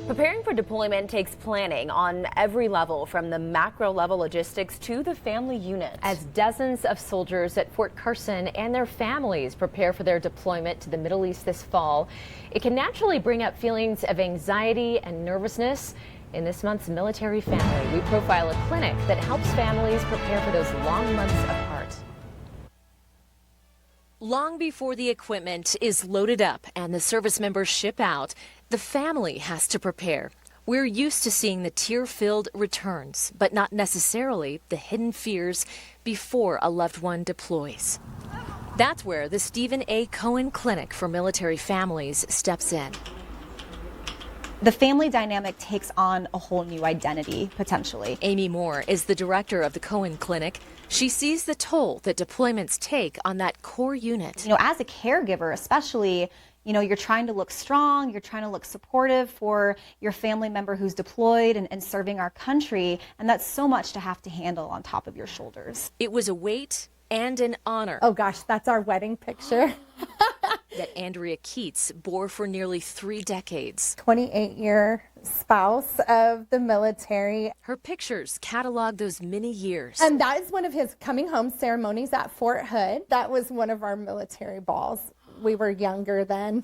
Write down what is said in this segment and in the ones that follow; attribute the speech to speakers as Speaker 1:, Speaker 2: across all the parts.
Speaker 1: Preparing for deployment takes planning on every level, from the macro level logistics to the family unit.
Speaker 2: As dozens of soldiers at Fort Carson and their families prepare for their deployment to the Middle East this fall, it can naturally bring up feelings of anxiety and nervousness. In this month's Military Family, we profile a clinic that helps families prepare for those long months apart. Long before the equipment is loaded up and the service members ship out, the family has to prepare. We're used to seeing the tear-filled returns, but not necessarily the hidden fears before a loved one deploys. That's where the Stephen A. Cohen Clinic for Military Families steps in.
Speaker 3: The family dynamic takes on a whole new identity, potentially.
Speaker 2: Amy Moore is the director of the Cohen Clinic. She sees the toll that deployments take on that core unit.
Speaker 3: As a caregiver, especially, you're trying to look strong, you're trying to look supportive for your family member who's deployed and serving our country, and that's so much to have to handle on top of your shoulders.
Speaker 2: It was a weight and an honor.
Speaker 4: Oh gosh, that's our wedding picture.
Speaker 2: That Andrea Keats bore for nearly 3 decades.
Speaker 4: 28-year spouse of the military.
Speaker 2: Her pictures catalog those many years.
Speaker 4: And that is one of his coming home ceremonies at Fort Hood. That was one of our military balls. We were younger then.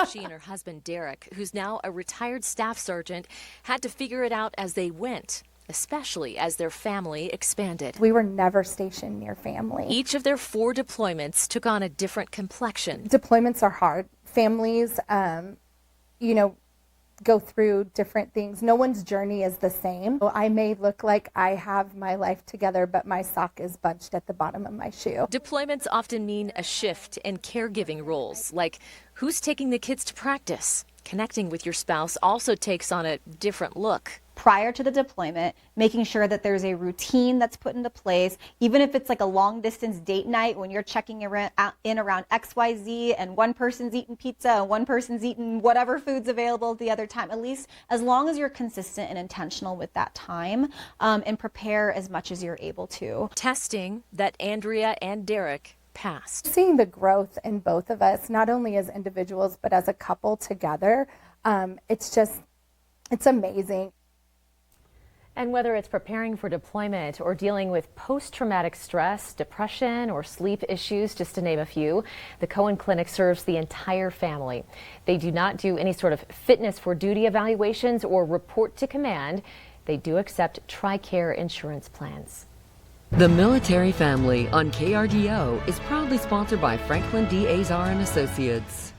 Speaker 2: She and her husband, Derek, who's now a retired staff sergeant, had to figure it out as they went, especially as their family expanded.
Speaker 4: We were never stationed near family.
Speaker 2: Each of their 4 deployments took on a different complexion.
Speaker 4: Deployments are hard. Families, go through different things. No one's journey is the same. I may look like I have my life together, but my sock is bunched at the bottom of my shoe.
Speaker 2: Deployments often mean a shift in caregiving roles, like who's taking the kids to practice. Connecting with your spouse also takes on a different look.
Speaker 3: Prior to the deployment, making sure that there's a routine that's put into place, even if it's like a long distance date night when you're checking around XYZ and one person's eating pizza and one person's eating whatever food's available the other time. At least as long as you're consistent and intentional with that time, and prepare as much as you're able to.
Speaker 2: Testing that Andrea and Derek passed.
Speaker 4: Seeing the growth in both of us, not only as individuals, but as a couple together, it's amazing.
Speaker 2: And whether it's preparing for deployment or dealing with post-traumatic stress, depression, or sleep issues, just to name a few, the Cohen Clinic serves the entire family. They do not do any sort of fitness for duty evaluations or report to command. They do accept TRICARE insurance plans.
Speaker 5: The Military Family on KRDO is proudly sponsored by Franklin D. Azar and Associates.